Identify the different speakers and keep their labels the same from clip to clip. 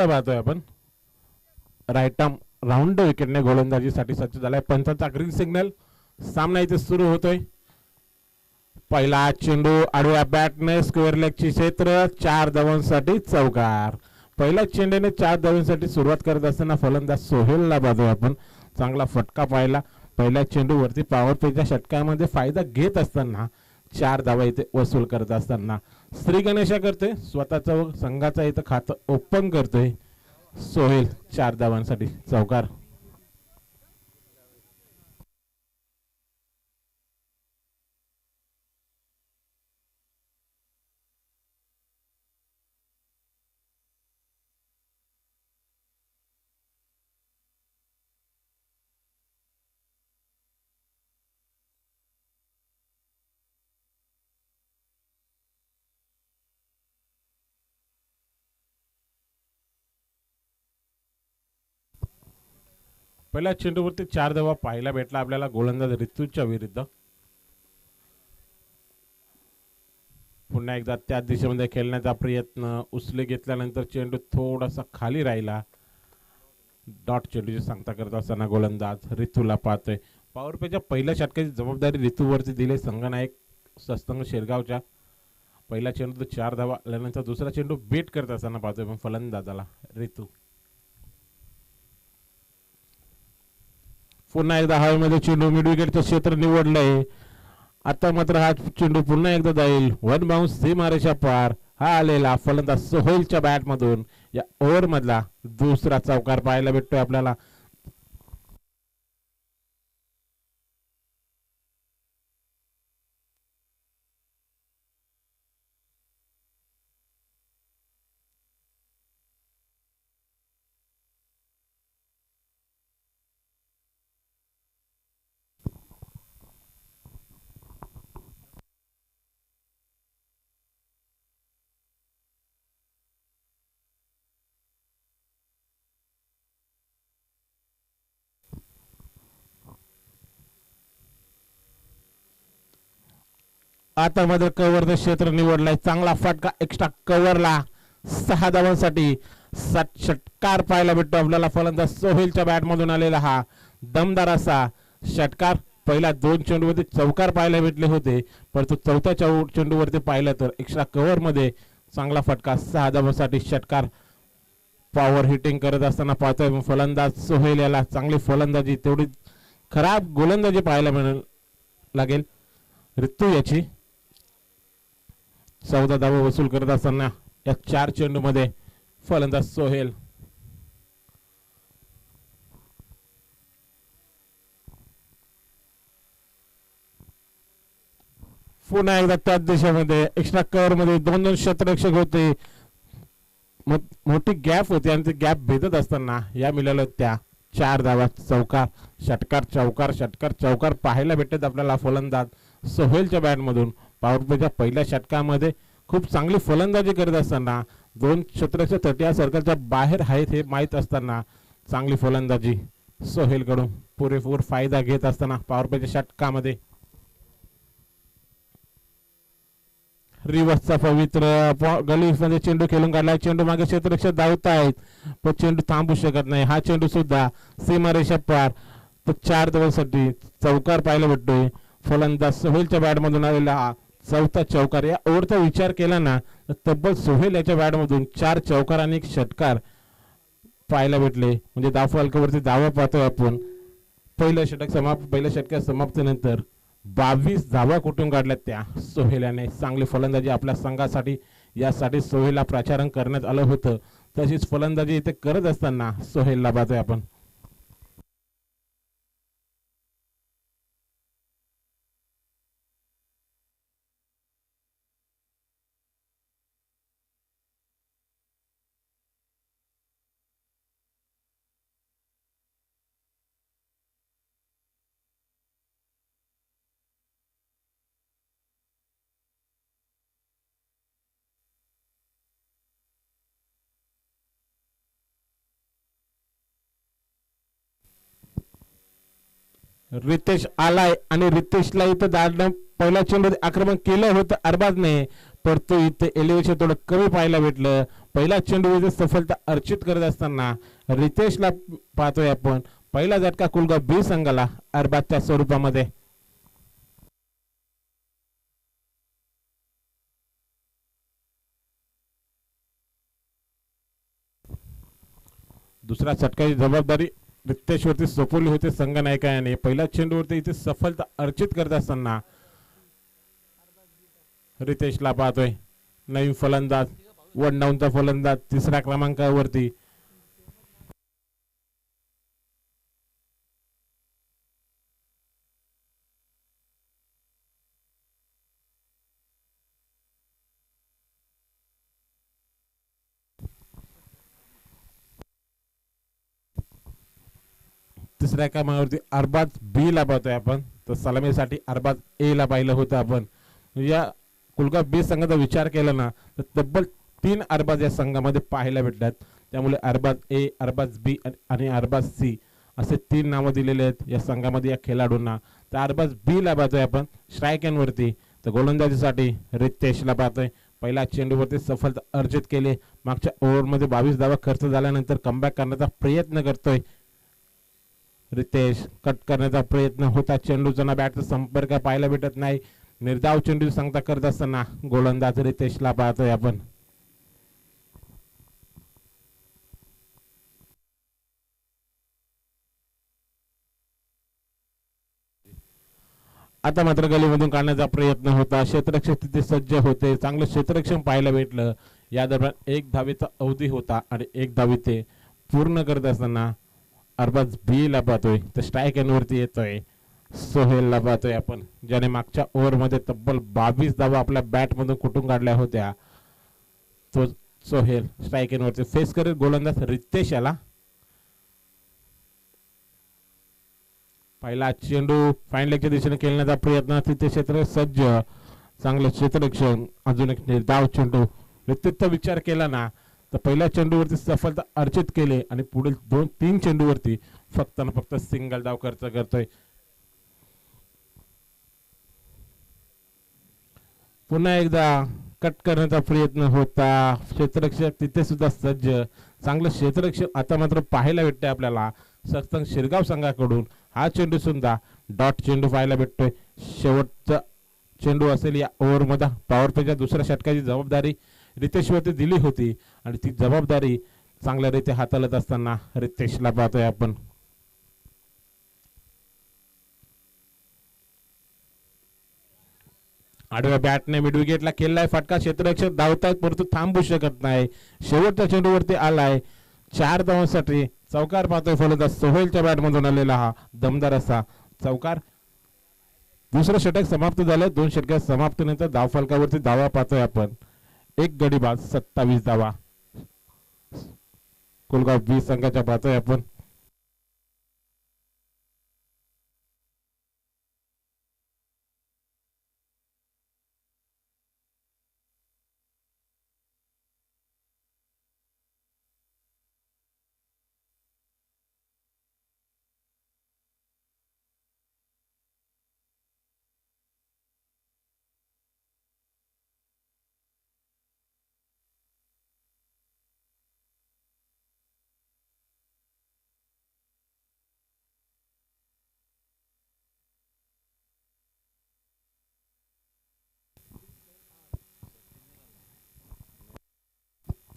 Speaker 1: पाहतोय आपण right arm round विकेटने गोलंदाजीसाठी सज्ज झालाय. पंचांचा ग्रीन सिग्नल. सामना इथे सुरू होतोय. पहिला चेंडू आडव्या बॅटने स्क्वेअर लेगची क्षेत्र 4 धावांसाठी चौकार. पहिल्या चेंडूने 4 धावांसाठी सुरुवात करत असताना फलंदाज सोहेलला पाहतोय आपण. चांगला फटका पाहिला. पहिल्या चेंडूवरती पॉवर प्लेच्या षटकामध्ये फायदा घेत असताना 4 धावा इथे वसूल करत असताना श्री गणेशा करतोय. स्वतःचं व संघाचं इथं खातं ओपन करतोय सोहेल. 4 धावांसाठी चौकार. पहिल्या चेंडूवरती 4 धावा पाहायला भेटला आपल्याला गोलंदाज ऋतूच्या विरुद्ध. पुन्हा एकदा त्याच दिशेमध्ये खेळण्याचा प्रयत्न. उसले घेतल्यानंतर चेंडू थोडासा खाली राहिला. डॉट चेंडूची सांगता करत असताना गोलंदाज ऋतूला पाहतोय. पॉवर प्लेच्या पहिल्या षटकाची जबाबदारी ऋतूवरती दिली संघनायक सस्तंग शेरगावच्या. पहिला चेंडू 4 धावा आल्यानंतर दुसरा चेंडू बेट करत असताना पाहतोय पण फलंदाजाला ऋतू. पुन्हा एकदा हवेमध्ये चेंडू मिड विकेटचं क्षेत्र निवडलंय. आता मात्र हा चेंडू पुन्हा एकदा जाईल. 1 बाउन्स सीमारेषा पार. हा आलेला फलंदाज सोहेलच्या बॅट मधून या ओव्हर मधला दुसरा चौकार पाहायला भेटतोय आपल्याला. आता मात्र कव्हरचं क्षेत्र निवडलाय. चांगला फटका एक्स्ट्रा कव्हरला 6 धावांसाठी षटकार पाहायला भेटतो आपल्याला. फलंदाज सोहेलच्या बॅट मधून आलेला हा दमदार असा षटकार. पहिल्या 2 चेंडूवरती चौकार पाहायला भेटले होते परंतु चौथ्या चेंडूवरती पाहिलं तर एक्स्ट्रा कव्हर मध्ये चांगला फटका 6 धावांसाठी षटकार. पॉवर हिटिंग करत असताना पाहतोय फलंदाज सोहेल याला. चांगली फलंदाजी तेवढी खराब गोलंदाजी पाहायला मिळेल लागेल ऋतू याची. 14 धावा वसूल करत असताना या 4 चेंडू मध्ये फलंदाज सोहेल. पुन्हा एकदा त्याच दिशेमध्ये एक्स्ट्रा कव्हर मध्ये 2 क्षेत्ररक्षक होते. मोठी गॅप होती आणि ती गॅप भेदत असताना या मिळाल्या त्या 4 धावा. चौकार षटकार चौकार षटकार चौकार पाहायला भेटत आपल्याला फलंदाज सोहेलच्या बॅट मधून. पॉवर प्लेच्या पहिल्या षटकामध्ये खूप चांगली फलंदाजी करत असताना 2 क्षेत्ररक्षक तटीय सर्कलच्या बाहेर आहेत हे माहीत असताना चांगली फलंदाजी सोहेल कडून पुरेपूर फायदा घेत असताना पॉवर प्लेच्या षटकामध्ये रिवर्सचा पवित्र गलीमध्ये चेंडू खेळून काढलाय. चेंडू मागे क्षेत्ररक्षक धावत आहेत पण चेंडू थांबू शकत नाही. हा चेंडू सुद्धा सीमारेषा पार. तर 4 धावांसाठी चौकार पाहायला भेटतोय. फलंदाज सोहेलच्या बॅट मधून आलेला हा चौथा चौकार. या ओव्हरचा विचार केला ना तर तब्बल सोहेल याच्या बॅट मधून 4 चौकार आणि 1 षटकार पाहायला भेटले. म्हणजे धावफलकावरती धावा पाहतोय आपण. पहिल्या षटकात समाप्तीनंतर 22 धावा कुठून काढल्यात त्या सोहेल याने. चांगली फलंदाजी आपल्या संघासाठी यासाठी सोहेलला प्रचारण करण्यात आलं होतं. तशीच फलंदाजी इथे करत असताना सोहेलला पाहतोय आपण. रितेश आलाय आणि रितेशला इथं दाडणं पहिल्या चेंडूत आक्रमण केलं होतं अरबाजने परंतु इथे एलिव्हेशन थोडं कमी पाहायला भेटलं. पहिला चेंडू सफलता अर्चित करत असताना रितेशला पाहतोय आपण. पहिला झटका कुलगाव बी संघाला अरबाजच्या स्वरूपामध्ये. दुसरा झटकाची जबाबदारी रितेशवरती सोपवली होती संघनायकाने. पहिल्या चेंडूवरती इथे सफलता अर्चित करत असताना रितेशला पाहतोय. नवीन फलंदाज, वन डाऊनचा फलंदाज तिसऱ्या क्रमांकावरती. तिसऱ्या क्रमांकावरती अरबाज बी ला पाहतोय आपण. तर सलामीसाठी अरबाज ए ला पाहिलं होतं आपण. या कुलगाव बी संघाचा विचार केला ना तर तब्बल 3 अरबाज या संघामध्ये पाहायला भेटतात. त्यामुळे अरबाज ए, अरबाज बी आणि अरबाज सी असे 3 नावं दिलेले आहेत या संघामध्ये या खेळाडूंना. तर अरबाज बी ला पाहतोय आपण स्ट्राईक वरती. तर गोलंदाजीसाठी रितेशला पाहतोय. पहिल्या चेंडूवरती सफलता अर्जित केली. मागच्या ओव्हरमध्ये 22 धावा खर्च झाल्यानंतर कमबॅक करण्याचा प्रयत्न करतोय रितेश. कट करण्याचा प्रयत्न होता. चेंडूचा बॅटचा संपर्क पाहायला भेटत नाही. निर्धाव चेंडू सांगता करत असताना गोलंदाज रितेशला पाहतोय आपण. आता मात्र गलीमधून काढण्याचा प्रयत्न होता. क्षेत्ररक्षक तिथे सज्ज होते. चांगलं क्षेत्ररक्षण पाहायला भेटलं. या दरम्यान 1 धावेचा अवधी होता आणि 1 धाव ते पूर्ण करत असताना अरबाज बी ला पाहतोय. तर स्ट्राईक वरती येतोय सोहेलला पाहतोय आपण, ज्याने मागच्या ओव्हरमध्ये तब्बल 22 धावा आपल्या बॅटमधून कुठून काढल्या होत्या. तो सोहेल स्ट्राईक वरती फेस करेल गोलंदाज रितेश याला. पहिला चेंडू फाईन लेगच्या दिशेने खेळण्याचा प्रयत्न. तिथे क्षेत्र सज्ज, चांगलं क्षेत्ररक्षण. अजून एक निर्धाव चेंडू. व्यक्तित्व विचार केला ना तर पहिल्या चेंडूवरती सफलता अर्जित केले आणि पुढील 2-3 चेंडूवरती फक्त ना फक्त सिंगल धाव खर्च करतोय. पुन्हा एकदा कट करण्याचा प्रयत्न होता. क्षेत्ररक्षक तिथे सुद्धा सज्ज, चांगलं क्षेत्ररक्षण आता मात्र पाहायला भेटते आपल्याला सत्संग शिरगाव संघाकडून. हा चेंडू सुद्धा डॉट चेंडू पाहायला भेटतोय. शेवटचा चेंडू असेल या ओव्हरमध्ये. पॉवर प्लेच्या दुसऱ्या षटकाची जबाबदारी रितेशवरती दिली होती आणि ती जबाबदारी चांगल्या रीते हाताळत असताना रितेशला पाहतोय आपण. आडव्या बॅटने मिड विकेटला केलाय फटका. क्षेत्ररक्षक धावतायत परंतु थांबू शकत नाही. शेवटच्या चेंडूवरती आलाय 4 धावांसाठी चौकार पाहतोय फलंदाज सोहेलच्या बॅटमधून आलेला हा दमदार असा चौकार. दुसरं षटक समाप्त झालंय. 2 षटक समाप्तीनंतर धावफलकावरती धावा पाहतोय आपण. 1 गडी बाद 27 धावा कुलगाव बी संघाच्या पाहतोय आपण.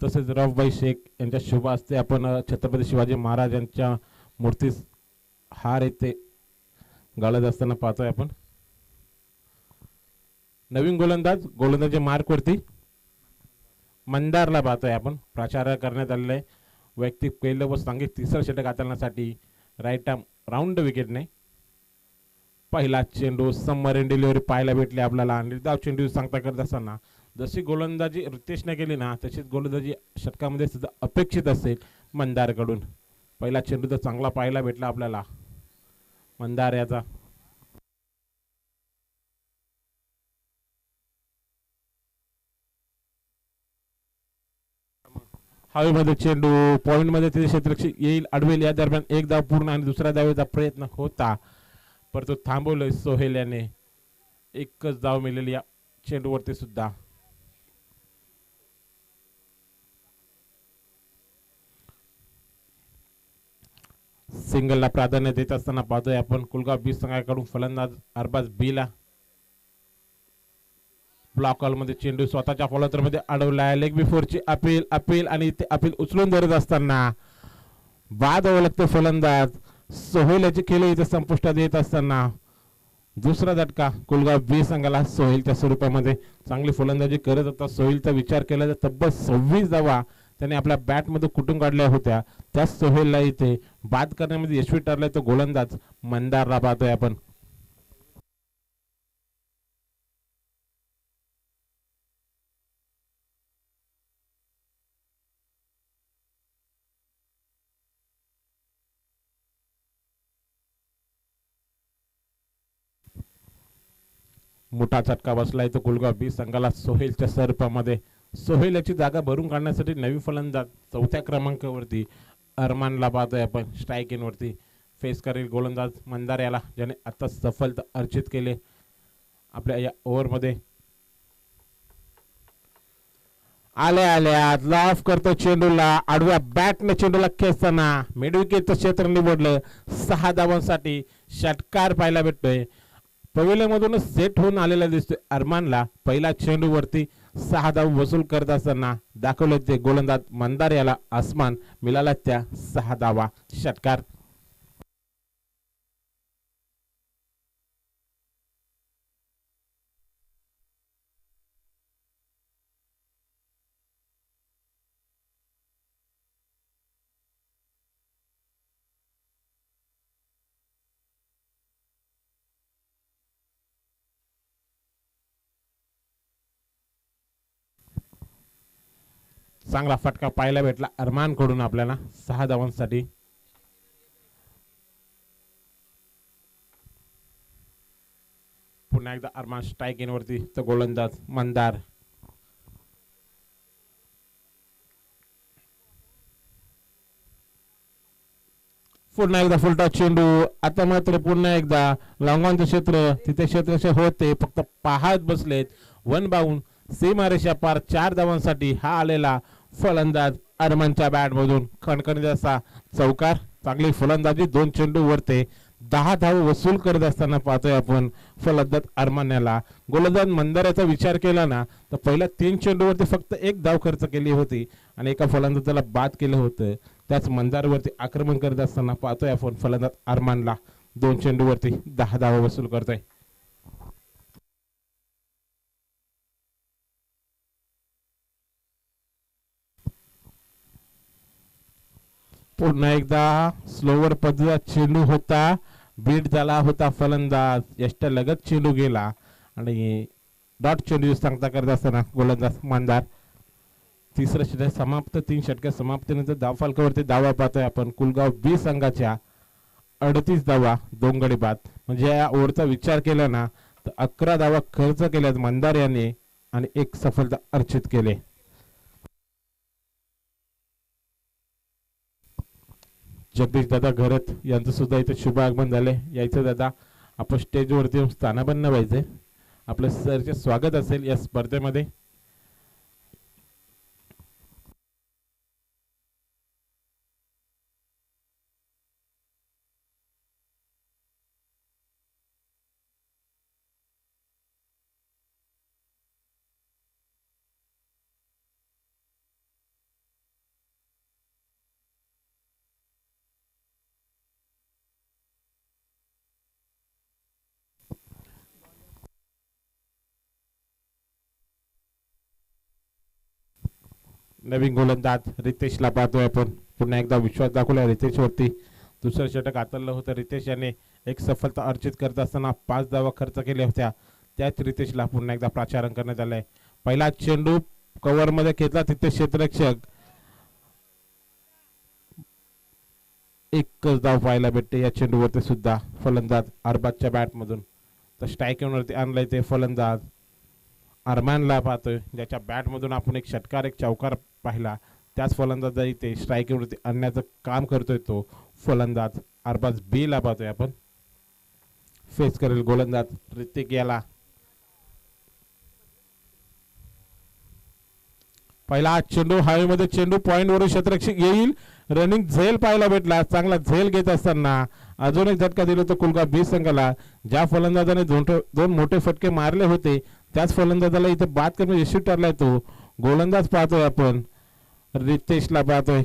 Speaker 1: तसेच रफबाई शेख यांच्या शुभ हस्ते आपण छत्रपती शिवाजी महाराज यांच्या मूर्तीस हार येथे घालत असताना पाहतोय आपण. नवीन गोलंदाज मार्क वरती मंदारला पाहतोय आपण. प्राचार्य करण्यात आलेले वैयक्तिक पहिलं व सांघिक तिसरं षटक हाताळण्यासाठी राईट आर्म राऊंड विकेटने. पहिला चेंडू सबमरीन डिलिव्हरी पाहायला भेटली आपल्याला. निर्धाव चेंडू सांगता करत असताना जशी गोलंदाजी रितेशने केली ना तशीच गोलंदाजी षटकामध्ये सुद्धा अपेक्षित असेल मंदारकडून. पहिला चेंडू तर चांगला पाहायला भेटला आपल्याला मंदार याचा. हवेमध्ये चेंडू पॉइंट मध्ये तिथे क्षेत्ररक्षक येईल अडवेल. या दरम्यान 1 धाव पूर्ण आणि दुसऱ्या धावेचा प्रयत्न होता परंतु थांबवलंय सोहेल याने. 1च धाव मिळालेली या चेंडूवरती सुद्धा. सिंगलला प्राधान्य देत असताना पाहतोय आपण कुलगाव बी संघाकडून फलंदाज अरबाज बीला ब्लॉक कॉल मध्ये चेंडू स्वतःच्या फॉलोतर मध्ये अडवलाय. लेग बिफोरची अपील अपील आणि ते अपील उचलून धरत असताना बाद ओळखते फलंदाज सोहेल याची खेळी इथे संपुष्टात येत असताना दुसरा झटका कुलगाव बी संघाला सोहेलच्या स्वरूपामध्ये. चांगली फलंदाजी करत होता सोहेलचा विचार केला तर तब्बल 26 धावा त्याने आपल्या बॅट मध्ये कुटून काढल्या होत्या. त्या सोहेलला इथे बाद करण्यामध्ये यशस्वी ठरलाय तो गोलंदाज मंदारला पाहतोय आपण. मोठा झटका बसलाय तो कुलगाव बी संघाला सोहेलच्या स्वरूपामध्ये. सोहेल याची जागा भरून काढण्यासाठी नवी फलंदाज चौथ्या क्रमांकावरती अरमानला पाहतोय आपण. स्ट्राईक इन वरती फेस करेल गोलंदाज मंदार याला, ज्याने आता सफलता अर्जित केले आपल्या या ओव्हरमध्ये. आल्या लाफ करतो चेंडूला, आडव्या बॅटने चेंडूला खेचताना मिडविकेटचं क्षेत्र निवडलं. 6 धावांसाठी षटकार पाहायला भेटतोय. पवेलियनमधूनच सेट होऊन आलेला दिसतोय अरमानला. पहिला चेंडूवरती 6 धाव वसूल करत असताना दाखवले ते गोलंदाज मंदार याला आसमान मिळाला त्या 6 धावा. षटकार. चांगला फटका पाहायला भेटला अरमान कडून आपल्याला 6 धावांसाठी. पुन्हा एकदा अरमान स्ट्राईक इन वरती तो गोलंदाज मंदार. पुन्हा एकदा फुलटा चेंडू. आता मात्र पुन्हा एकदा लॉंगॉनचं क्षेत्र तिथे क्षेत्र होते फक्त पाहत बसलेत. वन बाउंड सीमारेषा पार 4 धावांसाठी हा आलेला फलंदाज अरमानच्या बॅट मधून खणखणीत असा चौकार. चांगली फलंदाजी 2 चेंडू वरते 10 धाव वसूल करत असताना पाहतोय आपण फलंदाज अरमान याला. गोलंदाज मंदार याचा विचार केला ना तर पहिल्या 3 चेंडूवरती फक्त 1 धाव खर्च केली होती आणि एका फलंदाजाला बाद केलं होतं. त्याच मंदारवरती आक्रमण करत असताना पाहतोय आपण फलंदाज अरमानला 2 चेंडूवरती 10 धावा वसूल करतोय. पुन्हा एकदा स्लोवर पद्धतीचा चेंडू होता. बीट झाला होता फलंदाज यष्ट लगत चेंडू गेला आणि डॉट चेंडू सांगता करत असताना गोलंदाज मंदार. तिसरं षटक समाप्त. 3 षटक समाप्तीनंतर धाव फलकावरती धावा पाहतोय आपण कुलगाव बी संघाच्या 38 धावा 2 गडी बाद. म्हणजे या ओव्हरचा विचार केला ना तर 11 धावा खर्च केल्यात मंदार याने आणि 1 सफलता अर्जित केले. जगदीश दादा घरत यांचं सुद्धा इथे शुभ आगमन झाले. यायचं दादा आपण स्टेजवरती स्थानापन्न व्हायचे. आपलं सरचे स्वागत असेल या स्पर्धेमध्ये. नवीन गोलंदाज रितेशला पाहतोय आपण. पुन्हा एकदा विश्वास दाखवला रितेश वरती. दुसरं षटक हाताळलं होतं रितेश याने. 1 सफलता अर्जित करत असताना 5 धावा खर्च केल्या होत्या. त्याच रितेशला पुन्हा एकदा प्राचारण करण्यात आलंय. पहिला चेंडू कव्हर मध्ये घेतला तिथे क्षेत्ररक्षक 1 धाव पाहायला भेटते या चेंडूवरती सुद्धा फलंदाज अरबाजच्या बॅट मधून. तर स्ट्राईक वरती आणलाय ते फलंदाज अरमानला पाहतोय ज्याच्या बॅट मधून आपण 1 षटकार 1 चौकार पाहिला. त्याच फलंदाज इथे स्ट्राईक वरती आणण्याचं काम करतोय तो फलंदाज अरबाज बी ला पाहतोय आपण. फेस करेल गोलंदाज ऋतिक याला. पहिला चेंडू हवेमध्ये चेंडू पॉइंट वरून क्षेत्ररक्षक येईल रनिंग झेल पाहायला भेटला. चांगला झेल घेत असताना अजून एक झटका दिला तो कुलगाव बी संघाला. ज्या फलंदाजाने दोन मोठे फटके मारले होते त्याच फलंदाजाला इथे बाद करणं यशस्वी ठरलाय. तो गोलंदाज पाहतोय आपण, रितेशला पाहतोय.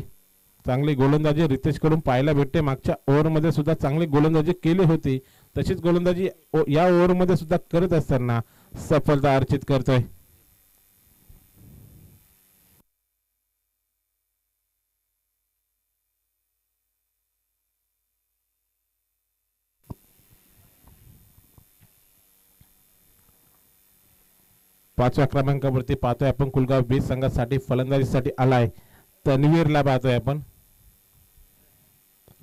Speaker 1: चांगली गोलंदाजी रितेश कडून पाहायला भेटते. मागच्या ओव्हरमध्ये सुद्धा चांगली गोलंदाजी केली होती. तशीच गोलंदाजी या ओव्हरमध्ये सुद्धा करत असताना सफलता अर्जित करतोय. पाचव्या क्रमांकावरती पाहतोय आपण कुलगाव बी संघासाठी फलंदाजीसाठी आलाय तन्वीरला पाहतोय आपण.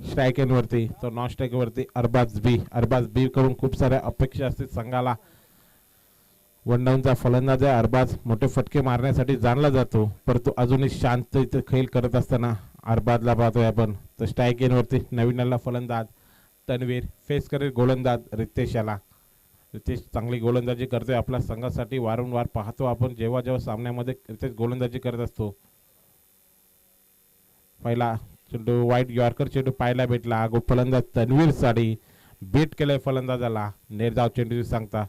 Speaker 1: स्ट्रायकेन वरती तर नॉन स्ट्रायक वरती अरबाज बी कडून खूप साऱ्या अपेक्षा असतील संघाला. वन डाऊनचा फलंदाज आहे अरबाज. मोठे फटके मारण्यासाठी जाणला जातो परंतु अजूनही शांत इथे खेळ करत असताना अरबाजला पाहतोय आपण. तर स्ट्रायकेन वरती नवीनला फलंदाज तन्वीर फेस करेल गोलंदाज रितेशाला. रितेश चांगली गोलंदाजी करतोय आपल्या संघासाठी. वारंवार पाहतो आपण जेव्हा जेव्हा सामन्यामध्ये रितेश गोलंदाजी करत असतो. पहिला चेंडू वाईट यॉर्कर चेंडू पाहायला भेटला. फलंदाज तन्वीर साठी बीट केलंय फलंदाजाला. निर्धाव चेंडू सांगता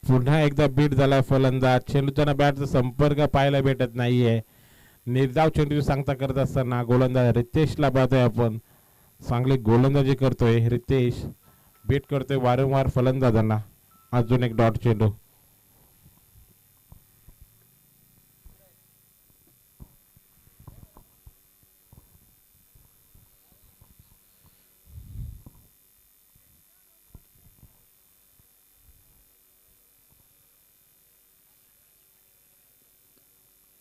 Speaker 1: पुन्हा एकदा बीट झालाय फलंदाज. चेंडूच्या बॅटचा संपर्क पाहायला भेटत नाहीये. निर्धाव चेंडू सांगता करत असताना गोलंदाज रितेशला पाहतोय आपण. चांगली गोलंदाजी करतोय रितेश. बीट करतोय वारंवार फलंदाजांना. अजून एक डॉट चेंडू.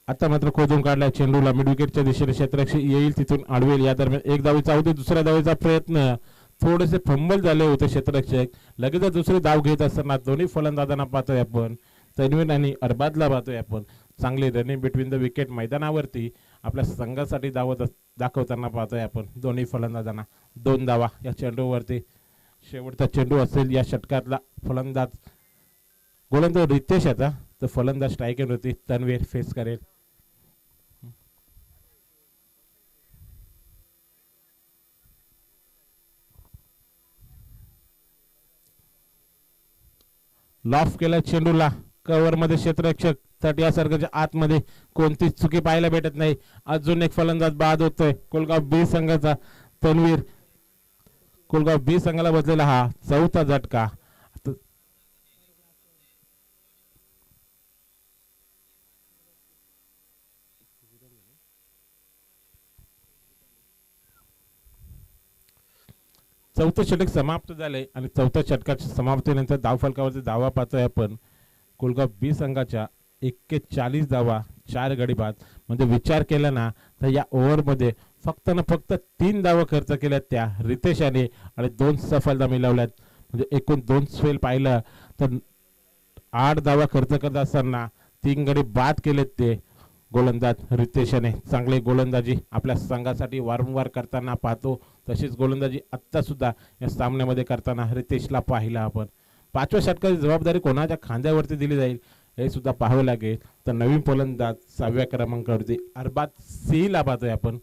Speaker 1: आता मात्र खोदून काढलाय चेंडूला. मिड विकेटच्या दिशेने क्षेत्ररक्षक येईल तिथून अडवेल. या दरम्यान एक धावेचा होते. दुसऱ्या धावेचा प्रयत्न. थोडेसे फंबल झाले होते क्षेत्ररक्षक. लगेच दुसरी धाव घेत असताना दोन्ही फलंदाजांना पाहतोय आपण. तन्वीर आणि अरबाजला पाहतोय आपण. चांगली रनिंग बिटवीन द विकेट मैदानावरती आपल्या संघासाठी दाखवताना पाहतोय आपण दोन्ही फलंदाजांना. 2 धावा या चेंडूवरती. शेवटचा चेंडू असेल या षटकातला. फलंदाज गोलंदाज रितेश आता तर फलंदाज स्ट्रायकर होती तन्वीर फेस करेल. लॉफ केला चेंडूला. कव्हर मध्ये क्षेत्ररक्षक तट या सर्कलच्या आतमध्ये कोणतीच चुकी पाहायला भेटत नाही. अजून एक फलंदाज बाद होतोय कुलगाव बी संघाचा तन्वीर. कुलगाव बी संघाला बसलेला हा चौथा झटका. चौथं षटक समाप्त झाले आणि चौथ्या षटकाच्या समाप्तीनंतर धावफलकावरती धावा पाहतोय आपण. कुलगाव बी संघाच्या 41 धावा 4 गडी बाद. म्हणजे विचार केला ना तर या ओव्हरमध्ये फक्त ना फक्त 3 धावा खर्च केल्यात त्या रितेशाने आणि 2 सफलता मिळवल्यात. म्हणजे एकूण 2 स्पेल पाहिलं तर 8 धावा खर्च करत असताना 3 गडी बाद केलेत ते गोलंदाज रितेशाने. चांगली गोलंदाजी आपल्या संघासाठी वारंवार करताना पाहतो. तशीच गोलंदाजी आत्ता सुद्धा या सामन्यामध्ये करताना रितेशला पाहिला आपण. 5व्या षटकाची जबाबदारी कोणाच्या खांद्यावरती दिली जाईल हे सुद्धा पाहावं लागेल. तर नवीन फलंदाज 6व्या क्रमांकावरती अरबाज ला पाहतोय आपण.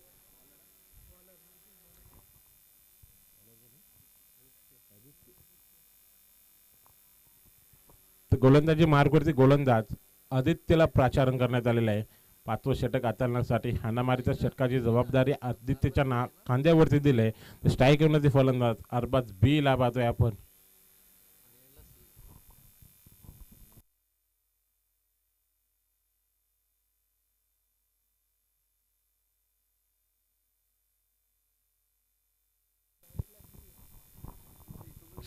Speaker 1: गोलंदाजी मार्गवरती गोलंदाज आदित्यला प्राचारण करण्यात आलेलं आहे. 5वं षटक हाताळण्यासाठी हाणामारीच्या षटकाची जबाबदारी आदित्यच्या खांद्यावरती दिले. स्ट्राईक करण्याचे फलंदाज अरबाज ला पाहतोय आपण.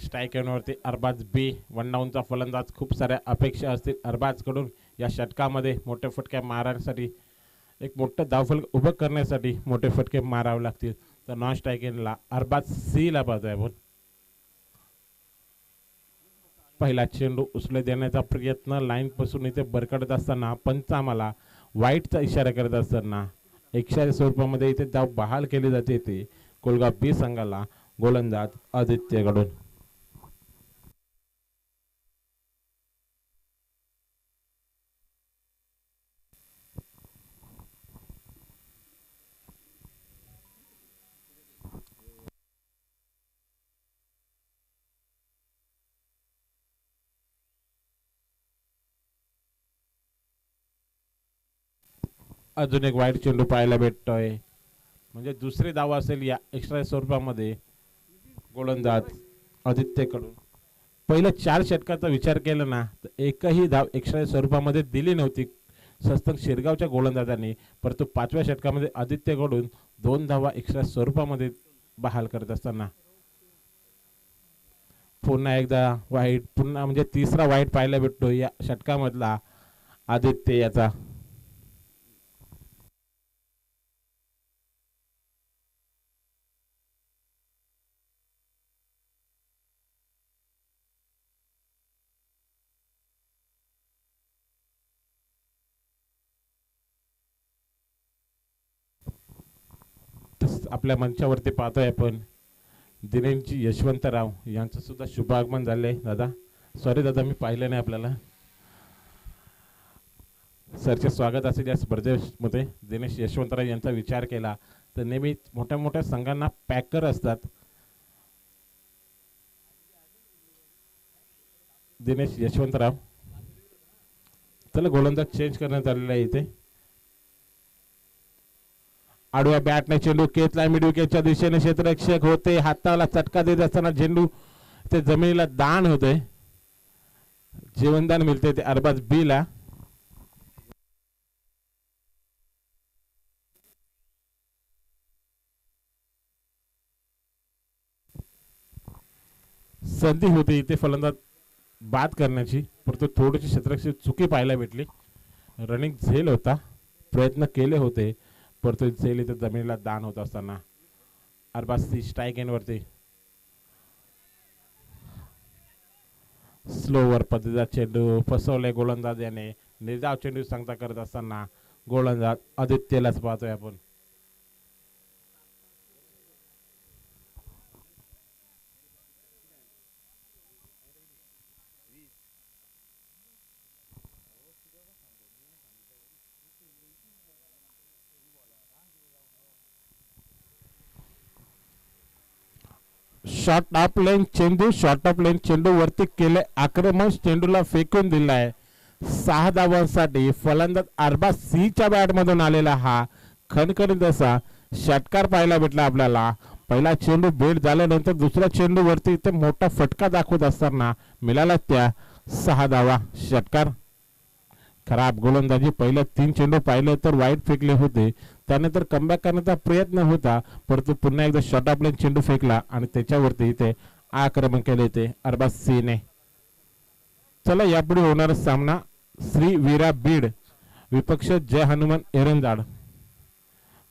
Speaker 1: स्ट्रायकरवरती अरबाज बी. 1 डाऊनचा फलंदाज. खूप साऱ्या अपेक्षा असतील अरबाज कडून या षटकामध्ये मोठे फटके मारण्यासाठी. एक मोठं धावफलक उभं करण्यासाठी मोठे फटके मारावे लागतील. तर नॉन स्ट्रायकिंगला अरबाज ला पाहतोय आपण. पहिला चेंडू उचले देण्याचा प्रयत्न लाईन पासून इथे बरकडत असताना पंच आम्हाला वाईटचा इशारा करत असताना इशारा स्वरूपामध्ये इथे धाव बहाल केली जाते. ते कोलगाव बी संघाला गोलंदाज आदित्यकडून. अजून एक वाईट चेंडू पाहायला भेटतोय, म्हणजे दुसरी धाव असेल या एक्स्ट्रा स्वरूपामध्ये गोलंदाज आदित्यकडून. पहिल्या 4 षटकाचा विचार केला ना तर एकही धाव एक्स्ट्रा स्वरूपामध्ये दिली नव्हती सस्तंग शिरगावच्या गोलंदाजांनी, परंतु 5व्या षटकामध्ये आदित्यकडून 2 धावा एक्स्ट्रा स्वरूपामध्ये बहाल करत असताना पुन्हा एकदा वाईट, पुन्हा म्हणजे तिसरा वाईट पाहायला भेटतो या षटकामधला आदित्य याचा. आपल्या मंचावरती पाहतोय आपण दिनेशजी यशवंतराव यांचं सुद्धा शुभागमन झालंय. दादा सॉरी दादा, मी पाहिलं नाही आपल्याला. सरचे स्वागत असेल या स्पर्धेमध्ये. दिनेश यशवंतराव यांचा विचार केला तर नेहमी मोठ्या मोठ्या संघांना पॅकर असतात. दिनेश यशवंतराव, चला गोलंदाज चेंज करण्यात आलेला आहे इथे. आडव्या बॅटने चेंडू खेचला मिड विकेटच्या दिशेने, क्षेत्ररक्षक होते, हाताला चटका देत असताना चेंडू ते जमिनीला दान होते, जीवनदान मिळते ते अरबाज बी ला. संधी होती इथे फलंदाज बाद करण्याची, परंतु थोडीशी क्षेत्ररक्षक चुकी पाहायला भेटली. रनिंग झेल होता, प्रयत्न केले होते, परंतु झेल इथे जमिनीला दान होत असताना अरबाज सी स्ट्राईक एंड वरती. स्लोवर पद्धतीचा चेंडू फसवले गोलंदाज याने. निर्धाव चेंडू सांगता करत असताना गोलंदाज आदित्यलाच पाहतोय आपण. शॉर्ट ऑफ लेन चेंडू, शॉर्ट ऑफ लेन चेंडू वरती केले आक्रमण, चेंडूला फेकून दिलाय. 6 धावांसाठी फलंदाज अरबाज सी च्या बॅट मधून आलेला हा खणखणीत असा षटकार पाहायला भेटला आपल्याला. पहिला चेंडू बेट झाल्यानंतर दुसऱ्या चेंडू वरती इथे मोठा फटका दाखवत असताना मिळाला त्या 6 धावा. षटकार खराब गोलंदाजी. पहिल्या 3 चेंडू पाहिले तर वाईट फेकले होते, त्यानंतर कमबॅक करण्याचा प्रयत्न होता, परंतु पुन्हा एकदा शॉर्ट ऑफ लेन चेंडू फेकला आणि त्याच्यावरती इथे आक्रमण केले ते अरबाज सी ने. चला यापुढे होणारा सामना श्री वीरा बीड विपक्ष जय हनुमान एरंजाड.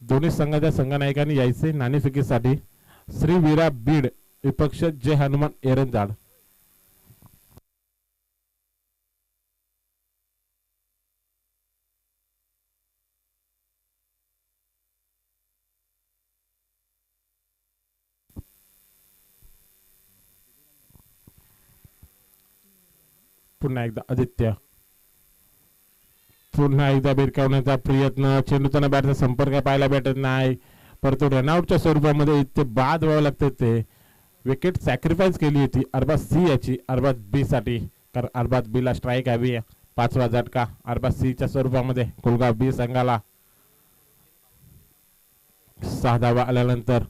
Speaker 1: दोन्ही संघाच्या संघनायकांनी यायचे नाणेफेकीसाठी. श्री वीरा बीड विपक्ष जय हनुमान एरंजाड. पुन्हा एकदा आदित्य, पुन्हा एकदा भिरकावण्याचा प्रयत्न, चेंडूचा बॅटचा संपर्क पाहायला भेटत नाही, परंतु रनआउटच्या स्वरूपामध्ये इथे बाद व्हावं लागते. ते विकेट सॅक्रिफाईस केली होती अरबाज सी याची अरबाज बी साठी, कारण अरबाज बी ला स्ट्राईक हवी. 5वा झटका अरबाज सी च्या स्वरूपामध्ये कोलगाव बी संघाला. 6 धावा आल्यानंतर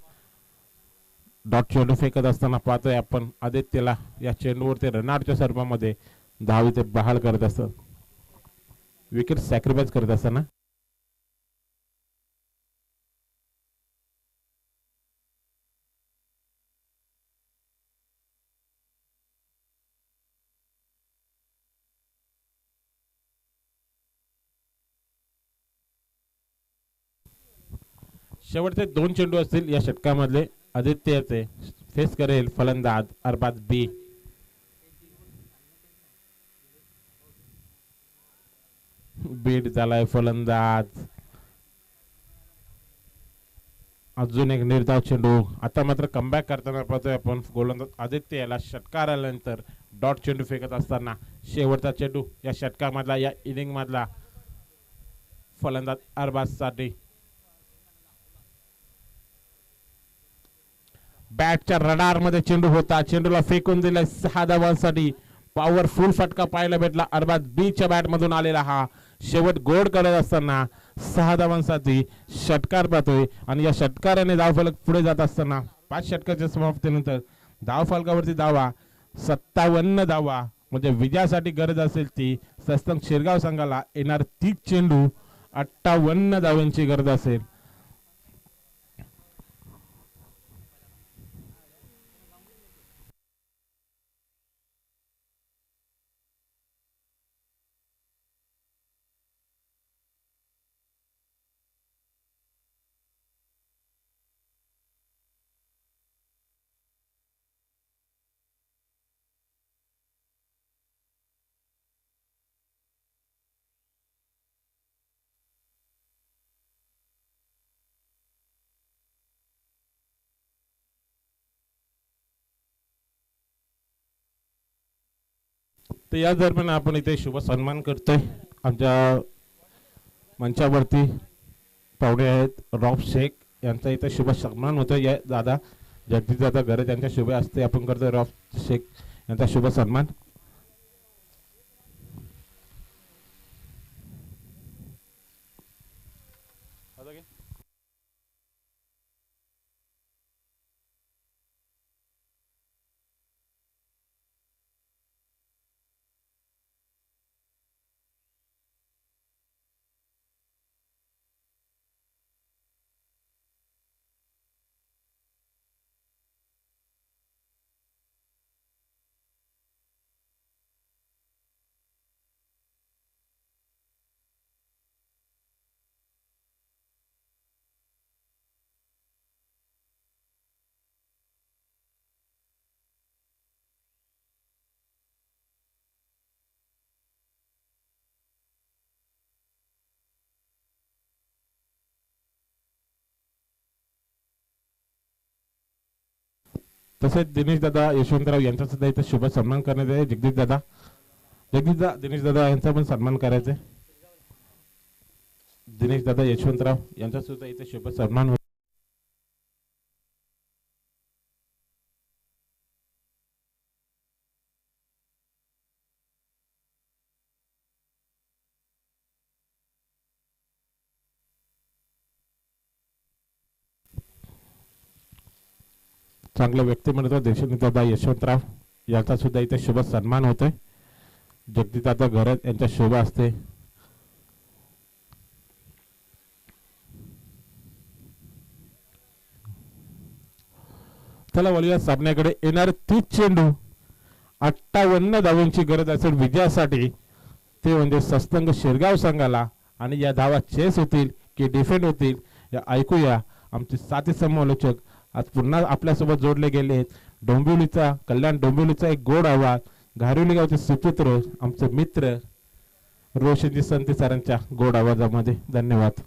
Speaker 1: डॉट चेंडू फेकत असताना पाहतोय आपण आदित्यला या चेंडूवरती रनआउटच्या स्वरूपामध्ये धाव इथे बहाल करत असत, विकेट सॅक्रिफाईस करत असताना. शेवटचे 2 चेंडू असतील या षटकामधले. आदित्यचे फेस करेल फलंदाज अरबाज बी. बीट झालाय फलंदाज. अजून एक निर्धाव चेंडू. आता मात्र कमबॅक करताना पाहतोय आपण गोलंदाज आदित्य याला षटकार आल्यानंतर डॉट चेंडू फेकत असताना शेवटचा चेंडू या षटकामधला, या इनिंग मधला फलंदाज अरबाज साठी. बॅटच्या रडार मध्ये चेंडू होता, चेंडूला फेकून दिलाय 6 धावांसाठी. पॉवरफुल फटका पाहायला भेटला अरबाज बीच्या बॅट मधून आलेला. हा शेवट गोड करत असताना 6 धावांसाठी षटकार पाहतोय आणि या षटकाराने धावफलक पुढे जात असताना 5 षटकाच्या समाप्तीनंतर धावफलकावरती धावा 57 धावा, म्हणजे विजयासाठी गरज असेल ती सस्तंग शिरगाव संघाला येणार 30 चेंडू 58 धावांची गरज असेल. तर या दरम्यान आपण इथे शुभ सन्मान करतोय. आमच्या मंचावरती पाहुणे आहेत रॉब शेख यांचा इथे शुभ सन्मान होतोय. या दादा जगदीश दादा घरे त्यांच्या शुभ हस्ते आपण करतोय रॉब शेख यांचा शुभ सन्मान. तसेच दिनेश दादा यशवंतराव यांचा सुद्धा इथे शुभ सन्मान करण्यात आहे. जगदीश दादा दिनेश दादा यांचा पण सन्मान करायचा आहे. दिनेश दादा यशवंतराव यांचा सुद्धा इथे शुभ सन्मान. चांगलं व्यक्तिमत्व देशदादा यशवंतराव यांचा सुद्धा इथे शुभ सन्मान होतोय. जगदीशदादा घरत यांच्या शुभ असते. चला वळूया सामन्याकडे. येणार 30 चेंडू 58 धावांची गरज असेल विजयासाठी, ते म्हणजे सस्तंग शिरगाव संघाला. आणि या धावा चेस होतील की डिफेंड होतील या ऐकूया. आमचे साथी समालोचक आज पुन्हा आपल्यासोबत जोडले गेले आहेत. डोंबिवलीचा कल्याण डोंबिवलीचा एक गोड आवाज, घारिवली गावचे सुपुत्र आमचे मित्र रोशनजी संती सरांच्या गोड आवाजामध्ये. धन्यवाद.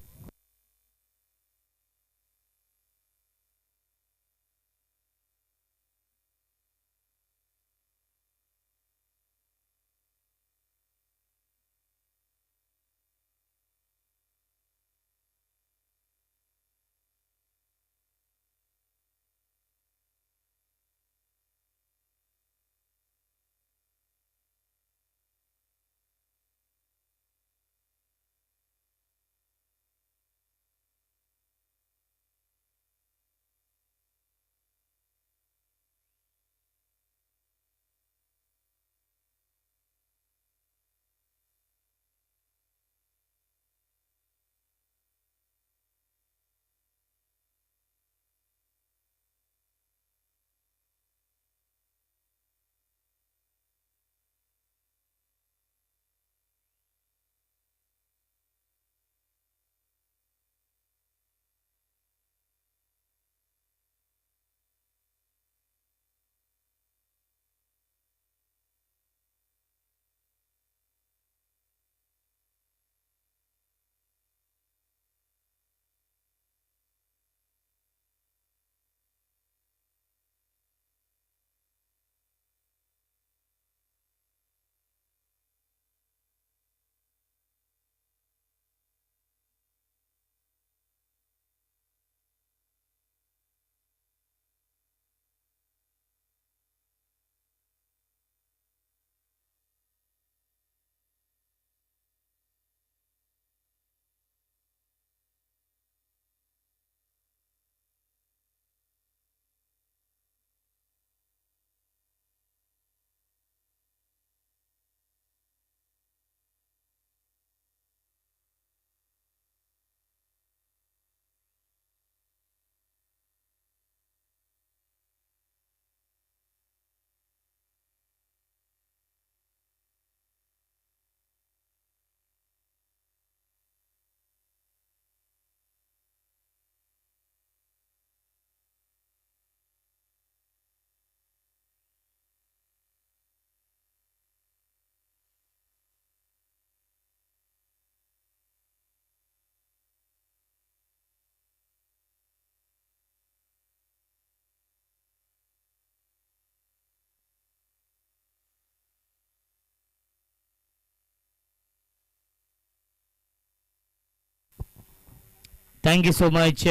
Speaker 2: थँक्यू सो मच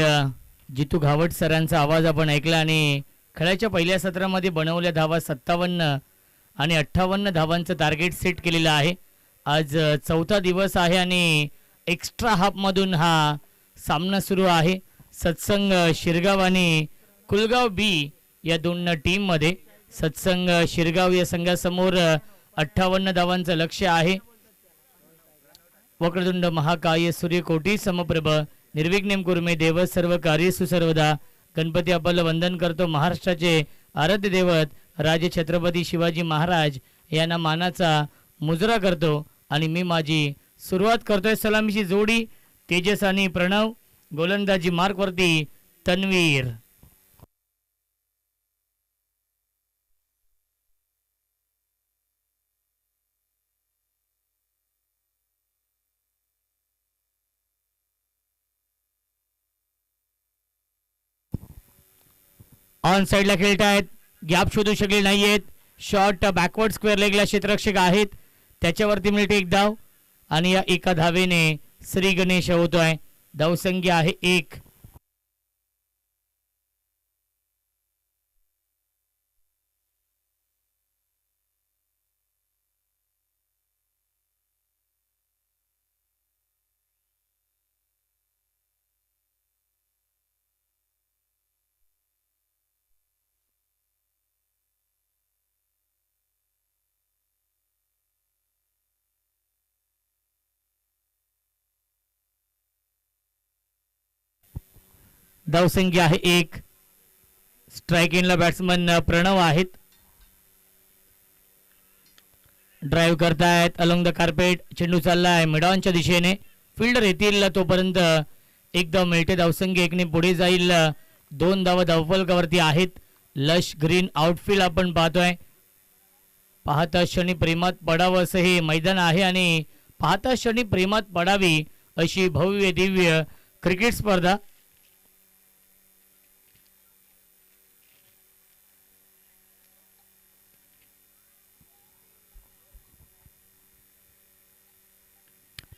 Speaker 2: जितू घावट सरांचा आवाज आपण ऐकला. आणि खेळाच्या पहिल्या सत्रामध्ये बनवल्या धावा 57 आणि 58 धावांचं टार्गेट सेट केलेलं आहे. आज चौथा दिवस आहे आणि एक्स्ट्रा हाफमधून हा सामना सुरू आहे. सत्संग शिरगाव आणि कुलगाव बी या दोन टीममध्ये. सत्संग शिरगाव या संघासमोर 58 धावांचं लक्ष्य आहे. वक्रतुंड महाकाय सूर्यकोटी समप्रभ निर्विघ्नं कुर्मे देव सर्व कार्येषु सर्वदा. गणपती आपलं वंदन करतो. महाराष्ट्राचे आराध्य दैवत राजे छत्रपती शिवाजी महाराज यांना मानाचा मुजरा करतो आणि मी माझी सुरुवात करतोय. सलामीची जोडी तेजस आणि प्रणव. गोलंदाजी मार्कवरती तन्वीर. ऑन साइडला खेळत आहेत. गॅप शोधू शकले नाहीयेत. शॉर्ट बॅकवर्ड स्क्वेअर लेगला क्षेत्ररक्षक आहेत. त्याच्यावरती मिळते एक धाव आणि या एका धावेने श्री गणेश होतोय. धावसंख्या आहे 1. धावसंख्या आहे 1. स्ट्राइक इनला बॅट्समन प्रणव आहेत. ड्राइव्ह करतायत अलोंग द कार्पेट. चेंडू चाललाय मिडॉनच्या दिशेने. फिल्डर येतील तोपर्यंत एक धाव मिळते. धावसंख्या 1ने पुढे जाईल. 2 धावा धावफलकावरती आहेत. लश ग्रीन आउटफील्ड आपण पाहतोय. पाहता क्षणी प्रेमात पडावं असं हे मैदान आहे आणि पाहता क्षणी प्रेमात पडावी अशी भव्य दिव्य क्रिकेट स्पर्धा.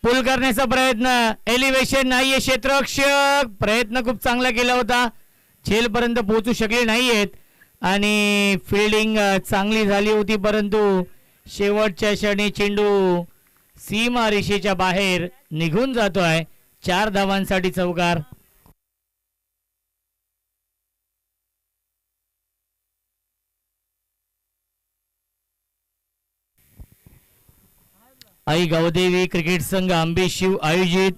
Speaker 2: पुल करण्याचा प्रयत्न. एलिव्हेशन नाहीये. क्षेत्ररक्षक प्रयत्न खूप चांगला केला होता. झेल पर्यंत पोहोचू शकले नाहीयेत आणि फिल्डिंग चांगली झाली होती परंतु शेवटच्या क्षणी चेंडू सीमा रेषेच्या बाहेर निघून जातोय. 4 धावांसाठी चौकार. आई गावदेवी क्रिकेट संघ आंबे शिव आयोजित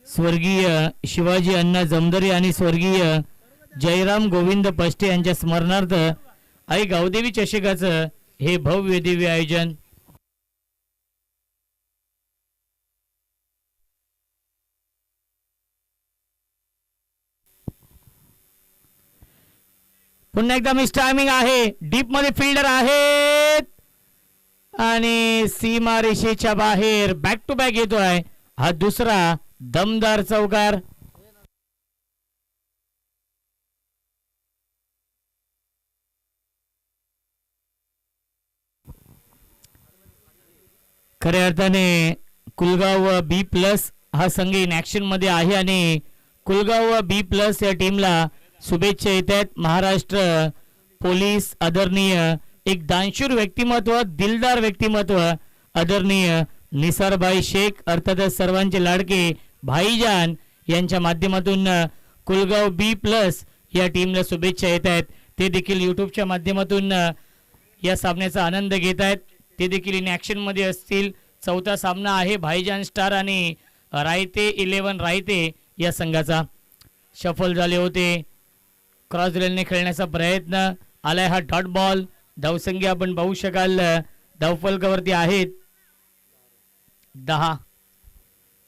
Speaker 2: स्वर्गीय शिवाजी अण्णा जमदरे आणि स्वर्गीय जयराम गोविंद पष्टे यांच्या स्मरणार्थ आई गावदेवी चषकाचं हे भव्य दिव्य आयोजन. पुन्हा एकदा मिस टायमिंग आहे. डीप मध्ये फिल्डर आहेत आणि सीमा रेषेच्या बाहेर बॅक टू बॅक येतोय. हा दुसरा दमदार चौकार. खऱ्या अर्थाने कुलगाव बी प्लस हा संघ इन ऍक्शन मध्ये आहे आणि कुलगाव बी प्लस या टीमला शुभेच्छा येत आहेत. महाराष्ट्र पोलीस आदरणीय एक दानशूर व्यक्तिमत्व, दिलदार व्यक्तिमत्व आदरणीय निसारभाई शेख अर्थातच सर्वांचे लाडके भाईजान यांच्या माध्यमातून कुलगाव बी प्लस या टीमला शुभेच्छा येत आहेत. ते देखील यूट्यूबच्या माध्यमातून या सामन्याचा आनंद घेत आहेत. ते देखील इन ऍक्शन मध्ये असतील. चौथा सामना आहे भाईजान स्टार आणि रायते 11 रायते या संघाचा. शफल झाले होते. क्रॉस रेलने खेळण्याचा प्रयत्न आलाय. हा डॉट बॉल. धावसंख्या आपण पाहू शकाल धावफलकावरती आहेत 10.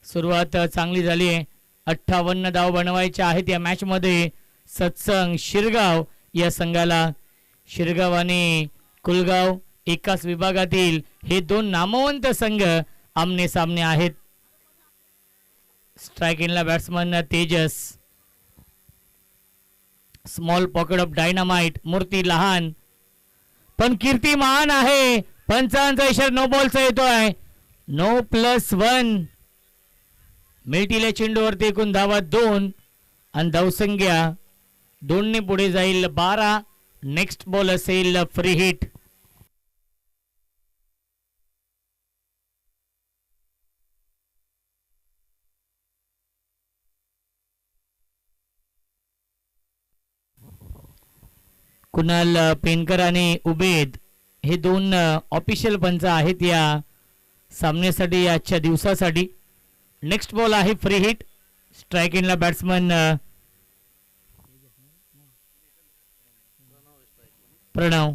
Speaker 2: सुरुवात चांगली झाली आहे. 58 धाव बनवायच्या आहेत या मॅच मध्ये. सत्संग शिरगाव या संघाला. शिरगाव आणि कुलगाव एकाच विभागातील हे 2 नामवंत संघ आमने सामने आहेत. स्ट्राइक इनला batsman Tejas. Small pocket of dynamite. मूर्ती लहान पण कीर्ती महान आहे. पंचांचा इशारा नो बॉलचा येतोय. नो +1. मिळतील चेंडूवरती एकूण धावा 2 आणि धावसंख्या 2 ने पुढे जाईल 12. नेक्स्ट बॉल असेल फ्री हिट. कुणाल पेनकर आणि उबेद हे 2 ऑफिशियल पंच आहेत या सामन्यासाठी, आजच्या दिवसासाठी. नेक्स्ट बॉल आहे फ्री हिट. स्ट्राइक इनला batsman Pranav.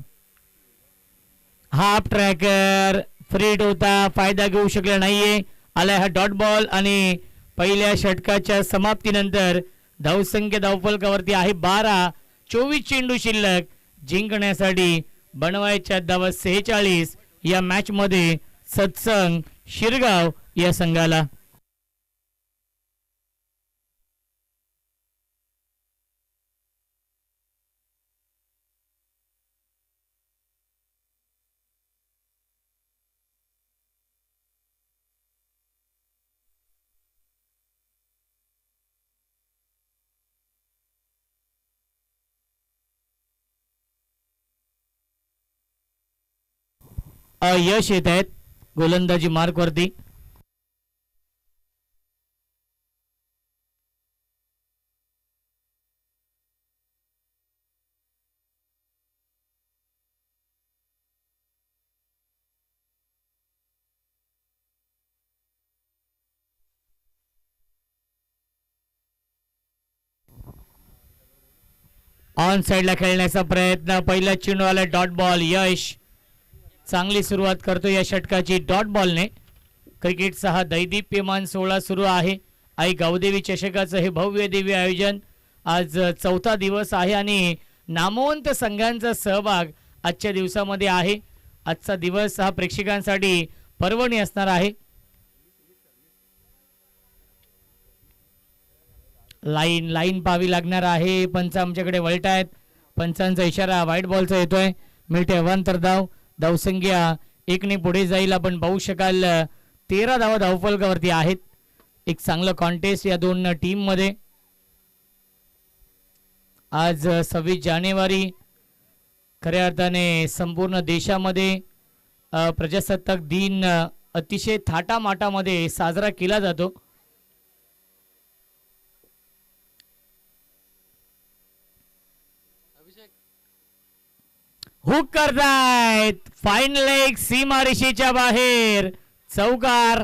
Speaker 2: Half tracker free hit होता, फायदा घेऊ शकला नाहीये. आलाय हा डॉट बॉल आणि पहिल्या षटकाच्या समाप्तीनंतर धावसंख्या धावफलकावरती आहे 12. 24 चेंडू शिल्लक. जिंकण्यासाठी बनवायच्या धावा 46 या मॅच मध्ये सत्संग शिरगाव या संघाला. यश येत आहेत गोलंदाजी मार्क वरती. ऑन साइडला खेळण्याचा प्रयत्न, पहिला चेंडू आला डॉट बॉल. यश चांगली सुरुवात करतो या षटकाची डॉट बॉलने. क्रिकेटचा हा दैदिप्यमान सोहळा सुरू आहे. आई गावदेवी चषकाचं हे भव्य दिव्य आयोजन. आज 4था दिवस आहे आणि नामवंत संघांचा सहभाग आजच्या दिवसामध्ये आहे. आजचा दिवस हा प्रेक्षकांसाठी पर्वणी असणार आहे. लाईन पाहावी लागणार आहे. पंच आमच्याकडे वळतायत. पंचांचा इशारा व्हाईट बॉलचा येतोय. मिळते अवांतर धाव. धावसंख्या 1 ने पुढे जाईल. आपण पाहू शकाल 13 धावा धावफलकावरती आहेत. एक चांगलं कॉन्टेस्ट या 2 टीम मध्ये. आज 26 जानेवारी खऱ्या अर्थाने संपूर्ण देशामध्ये प्रजासत्ताक दिन अतिशय थाटामाटामध्ये साजरा केला जातो. हुक करतायत. फाईन लेग सीमारेषेच्या बाहेर. चौकार.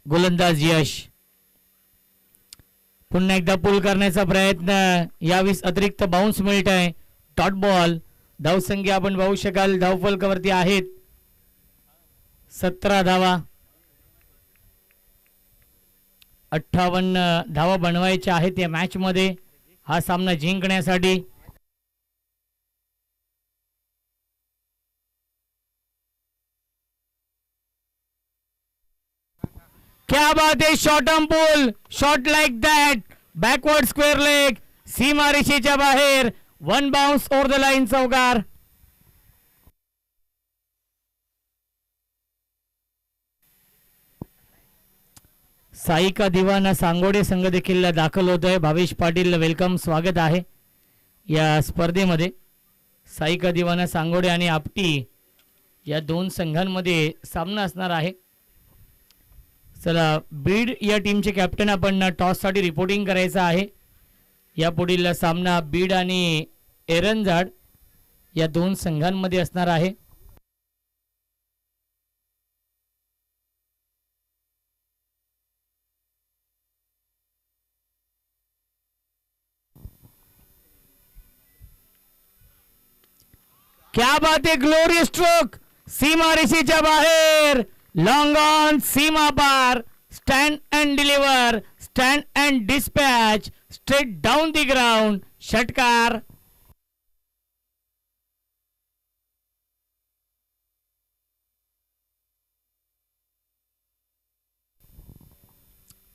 Speaker 2: गोलंदाज यश पुन्हा एकदा पुल करण्याचा प्रयत्न. यावेळेस अतिरिक्त बाउन्स मिळत आहे. Dot ball. धावसंख्या आपण पाहू शकाल धावफलकावरती आहेत 17 धावा. 58 धावा बनवायच्या आहेत या मॅच मध्ये हा सामना जिंकण्यासाठी. क्या बात है. Short on pull. Shot like that. Backward square leg. सीमारेषेच्या बाहेर. 1 बाउन्स ओव्हर द लाईन. चौकार. साईका दिवाना सांगोडे संघ देखील दाखल होतोय. भावेश पाटील वेलकम, स्वागत आहे या स्पर्धेमध्ये. साईका दिवाना सांगोडे आणि आपटी या 2 संघांमध्ये सामना असणार आहे. चला, बीड या टीमचे कॅप्टन आपण टॉस साठी रिपोर्टिंग करायचं आहे. या पुढील सामना बीड आणि एरंजाड या 2 संघांमध्ये असणार आहे. क्या बात आहे, ग्लोरी स्ट्रोक सीमारेषेच्या बाहेर, लॉंग ऑन, सीमा पार, stand and deliver, stand and dispatch, straight down the ground, षटकार.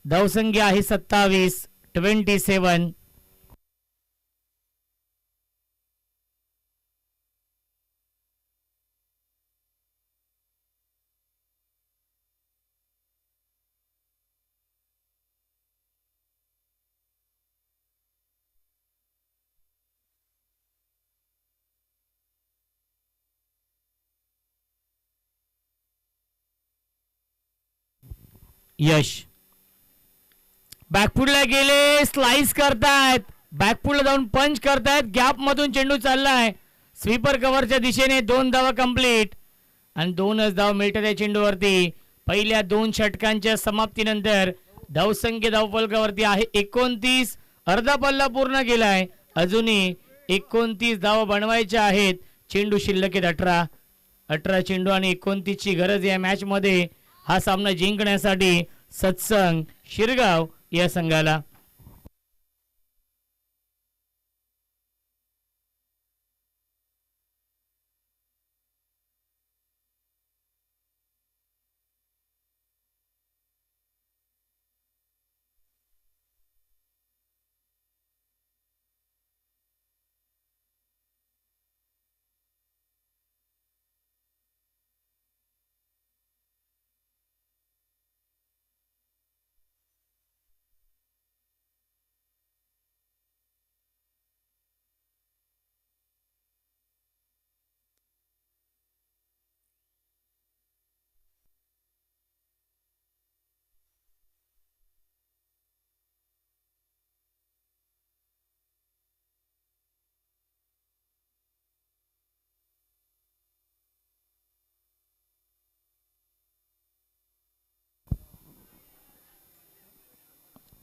Speaker 2: धावसंख्या आहे 27-27. यश बॅकफुटला गेले, स्लाइस करतायत, बॅकफुटला जाऊन पंच करतायत, गॅप मधून चेंडू चाललाय स्वीपर कव्हरच्या दिशेने. 2 धावा कंप्लीट आणि 2च धाव मिळतात या चेंडूवरती. पहिल्या 2 षटकांच्या समाप्तीनंतर धावसंख्या धावफलकावरती आहे 29. अर्धा पल्ला पूर्ण गेलाय, अजूनही 29 धावा बनवायच्या आहेत. चेंडू शिल्लक आहेत 18 चेंडू आणि 29 ची गरज या मॅच मध्ये हा सामना जिंकण्यासाठी सत्संग शिरगाव या संघाला.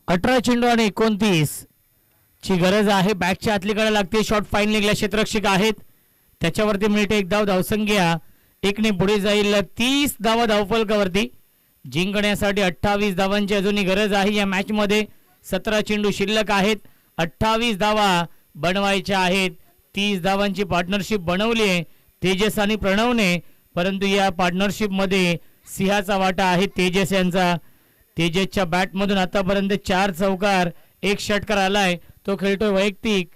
Speaker 2: अठरा चेंडू आणि 29 ची गरज आहे. बॅकच्या आतलीकडे लागते, शॉट फाईन निघला, क्षेत्ररक्षक आहेत त्याच्यावरती मिळते 1 धाव. धावसंख्या 1 ने पुढे जाईल. 30 धावा धावफलकावरती जिंकण्यासाठी 28 धावांची अजूनही गरज आहे या मॅच मध्ये. 17 चेंडू शिल्लक आहेत, 28 धावा बनवायच्या आहेत. 30 धावांची पार्टनरशिप बनवली आहे तेजस आणि प्रणवने, परंतु या पार्टनरशिप मध्ये सिंहाचा वाटा आहे तेजस यांचा. तेजसच्या बॅटमधून आतापर्यंत 4 चौकार, 1 षटकार आलाय. तो खेळतोय वैयक्तिक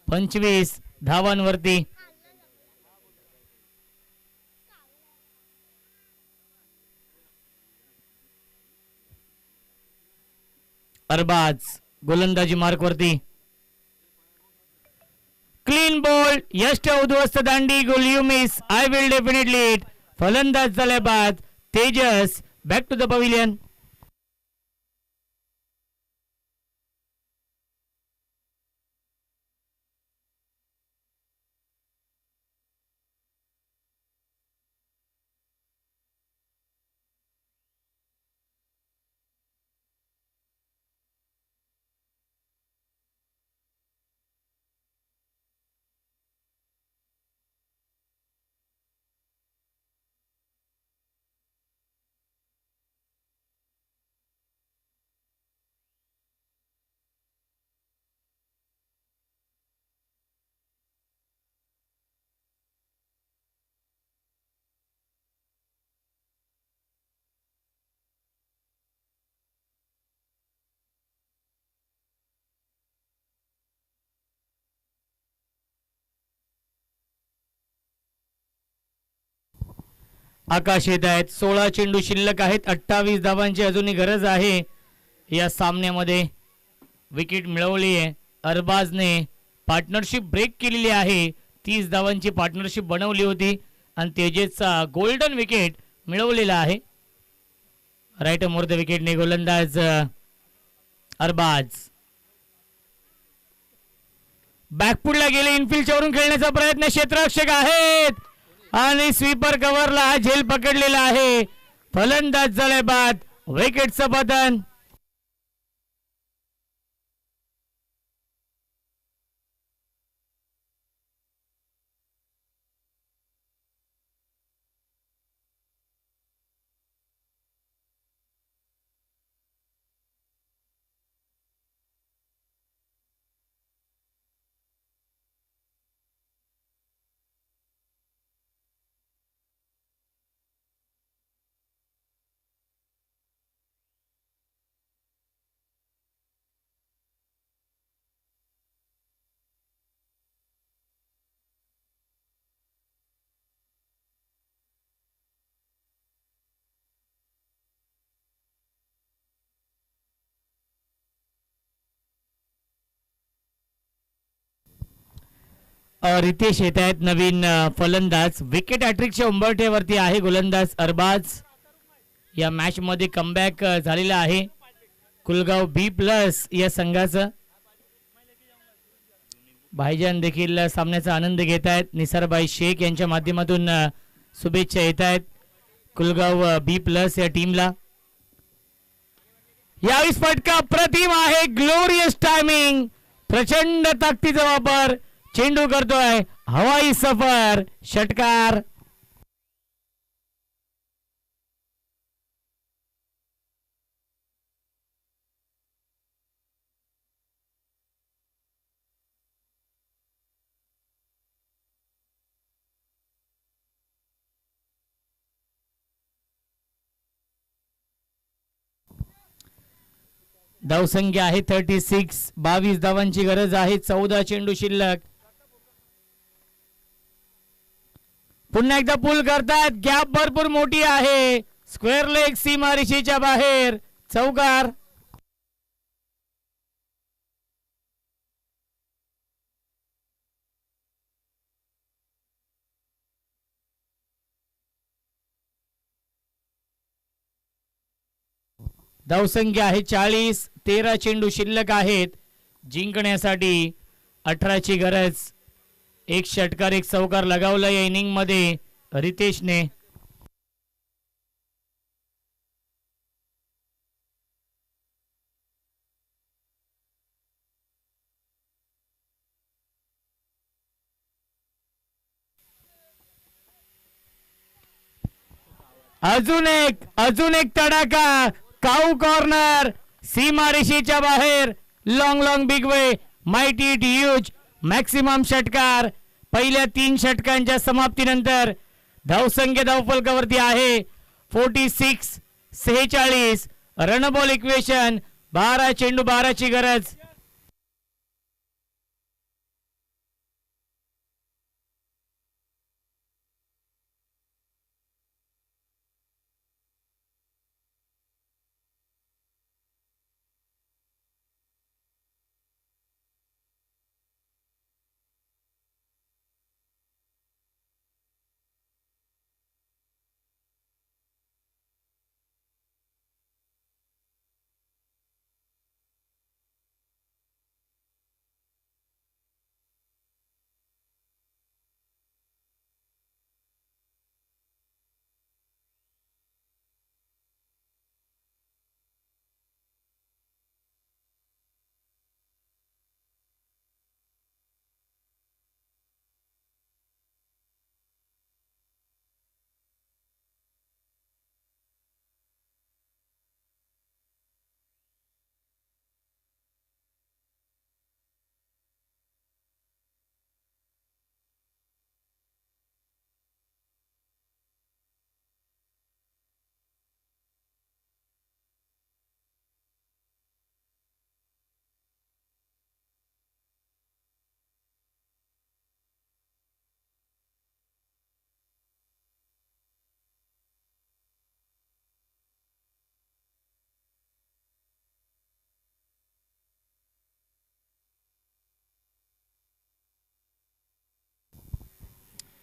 Speaker 2: 25 धावांवरती. अरबाज गोलंदाजी मार्कवरती. क्लीन बॉल, यष्ट उद्ध्वस्त दांडी, गोल you miss, I will definitely it. फलंदाज झाल्या बाद Tejas. Back to the pavilion. Akash येत आहेत. 16 चेंडू शिल्लक आहेत, 28 धावांची अजूनही गरज आहे या सामन्यामध्ये. विकेट मिळवली आहे अरबाजने, पार्टनरशिप ब्रेक केलेली आहे. 30 धावांची पार्टनरशिप बनवली होती आणि तेजसचा गोल्डन विकेट मिळवलेला आहे. राईट मोर द विकेटने गोलंदाज अरबाज. बॅकफुटला गेले, इनफिल्डच्या वरून खेळण्याचा प्रयत्न, क्षेत्ररक्षक आहेत आणि स्वीपर कव्हरला हा झेल पकडलेला आहे. फलंदाज झालाय बाद, विकेटचं पतन. रितेश येत आहेत नवीन फलंदाज. विकेट हॅट्रिकच्या उंबरठ्यावरती आहे गोलंदाज अरबाज. या मॅच मध्ये कमबॅक झालेला आहे कुलगाव बी प्लस या संघाचं. भाईजान देखील सामन्याचा आनंद घेत आहेत. निसारबाई शेख यांच्या माध्यमातून शुभेच्छा येत आहेत कुलगाव बी प्लस या टीमला. यावेळी फटका प्रतिम आहे. ग्लोरियस टायमिंग, प्रचंड ताकदीचा वापर. चेंडू करतोय हवाई सफर, षटकार. धावसंख्या आहे 36. 22 धावांची गरज आहे. 14 चेंडू शिल्लक. पुन्हा एकदा पूल करतात. गॅप भरपूर मोठी आहे. स्क्वेअर लेग सीमारेषेच्या बाहेर, चौकार. धावसंख्या आहे 40. 13 चेंडू शिल्लक आहेत. जिंकण्यासाठी 18ची गरज. एक षटकार एक चौकार लगावला या इनिंग मध्ये रितेशने. अजून एक तडाखा. काऊ कॉर्नर, सीमारेषेच्या बाहेर. Long big way, mighty it huge, maximum षटकार. पहिल्या 3 षटकांच्या समाप्तीनंतर धावसंख्या धावफलकावरती आहे 46. 46 रणबॉल इक्वेशन. 12 चेंडू 12ची गरज.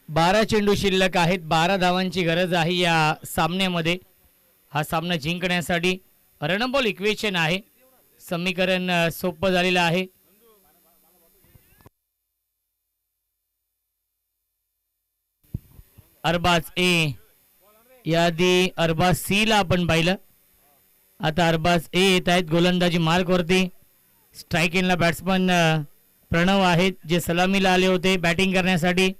Speaker 2: बारा चेंडू शिल्लक आहेत. 12 धावांची गरज आहे या सामन्यामध्ये. हा सामना जिंकण्यासाठी रणबॉल इक्वेशन आहे. समीकरण सोपं झालेलं आहे. अरबाज ए, याआधी अरबाज सी ला आपण पाहिलं. आता अरबाज ए येत आहेत गोलंदाजी मार्क वरती. स्ट्राईक इनला बॅट्समन प्रणव आहेत जे सलामीला आले होते बॅटिंग करण्यासाठी.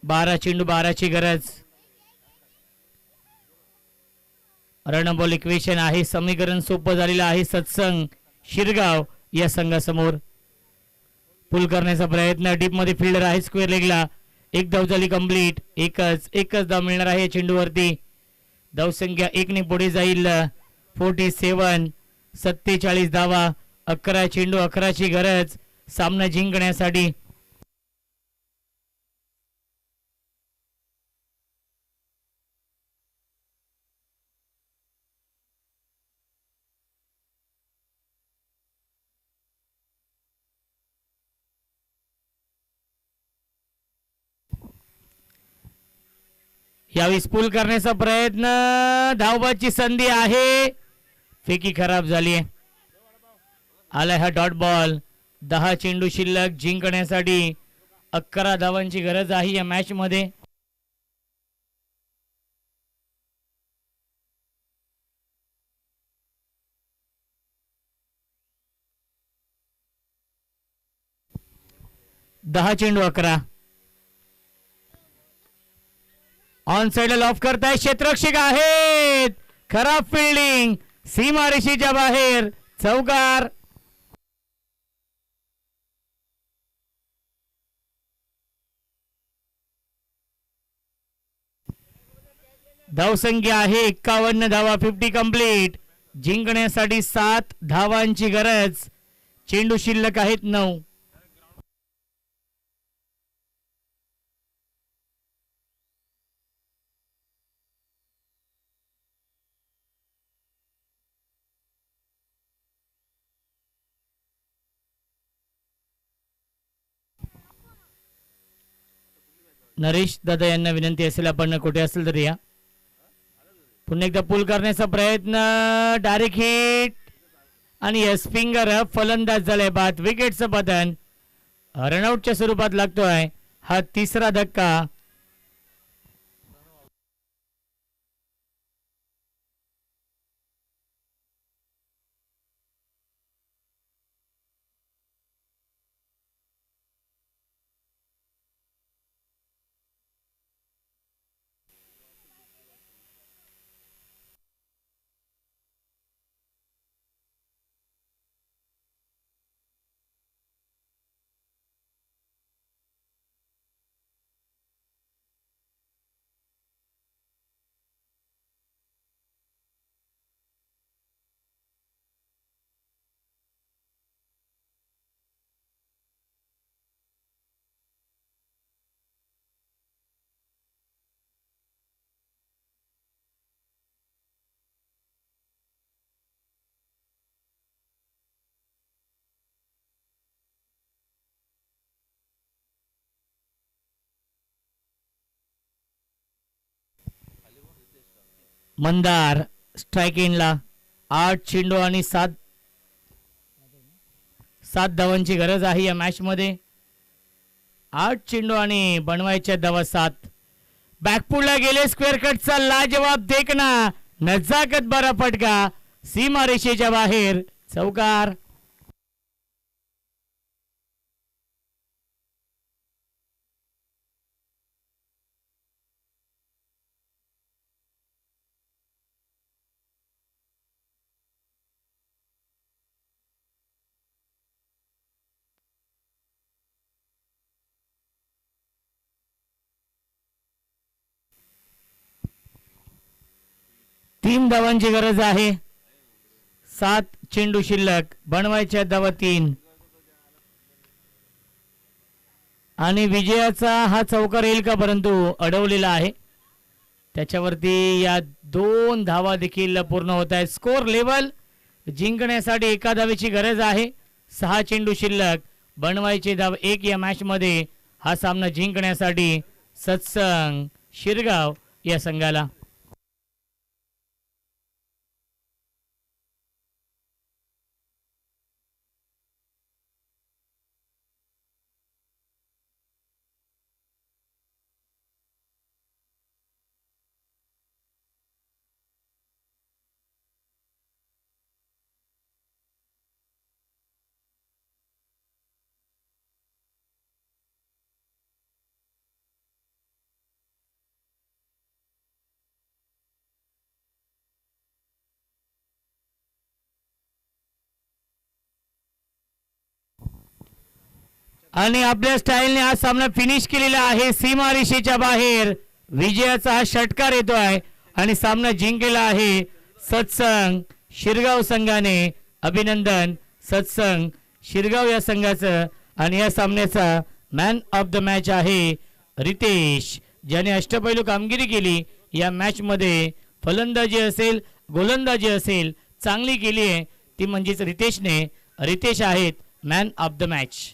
Speaker 2: 12 चेंडू 12ची गरज. रणबॉल इक्वेशन आहे. समीकरण सोपं झालेलं आहे. सत्संग शिरगाव या संघासमोर. पुल करण्याचा प्रयत्न. डीप मध्ये फिल्डर आहे स्क्वेअर लेगला. एक धाव झाली कंप्लीट. एकच धाव मिळणार आहे या चेंडूवरती. धावसंख्या 1 ने पुढे जाईल. 47. 47 धावा. 11 चेंडू 11ची गरज सामना जिंकण्यासाठी. यावेळी पूल करण्याचा प्रयत्न, धावबाची संधी आहे, फेकी खराब झाली आहे. आलाय हा डॉट बॉल. 10 चेंडू शिल्लक, जिंकण्यासाठी 11 धावांची गरज आहे या मॅच मध्ये. दहा चेंडू 11. ऑन साइड लॉफ करताय, क्षेत्ररक्षक आहेत, खराब फिल्डिंग, सीमारेषेच्या बाहेर, चौकार. धावसंख्या आहे 51 धावा, 50 कंप्लीट. जिंकण्यासाठी 7 धावांची गरज. चेंडू शिल्लक आहेत 9. नरेश दादा यांना विनंती असेल, आपण कुठे असेल तर या. पुन्हा एकदा पूल करण्याचा प्रयत्न, डायरेक्ट हिट आणि यस फिंगर फलंदाज झालाय बाद. विकेटचं पतन रनआउटच्या स्वरूपात लागतोय. हा तिसरा धक्का. मंदार स्ट्राइक एंडला. 8 चेंडू आणि 7 धावांची गरज आहे या मॅच मध्ये. 8 चेंडू आणि बनवायच्या धावा 7. बॅकपुलला गेले, स्क्वेअर कटचा लाजवाब देखना, नजाकत बरा फटका, सीमारेषेच्या बाहेर, चौकार. तीन धावांची गरज आहे. 7 चेंडू शिल्लक, बनवायच्या धावा 3 आणि विजयाचा हा चौकार येईल का, परंतु अडवलेला आहे. त्याच्यावरती या 2 धावा देखील पूर्ण होत आहेत. Score level. जिंकण्यासाठी 1 धावेची गरज आहे. 6 चेंडू शिल्लक, बनवायचे धाव 1 या मॅच मध्ये. हा सामना जिंकण्यासाठी सत्संग शिरगाव या संघाला. आणि आपल्या स्टाईलने हा सामना फिनिश केलेला आहे. सीमारेषेच्या बाहेर विजयाचा हा षटकार येतोय आणि सामना जिंकलेला आहे सत्संग शिरगाव संघाने. अभिनंदन सत्संग शिरगाव या संघाचं. आणि या सामन्याचा मॅन ऑफ द मॅच आहे रितेश, ज्याने अष्टपैलू कामगिरी केली. या मॅच मध्ये फलंदाजी असेल, गोलंदाजी असेल, चांगली केली आहे ती म्हणजेच रितेशने. रितेश आहेत मॅन ऑफ द मॅच.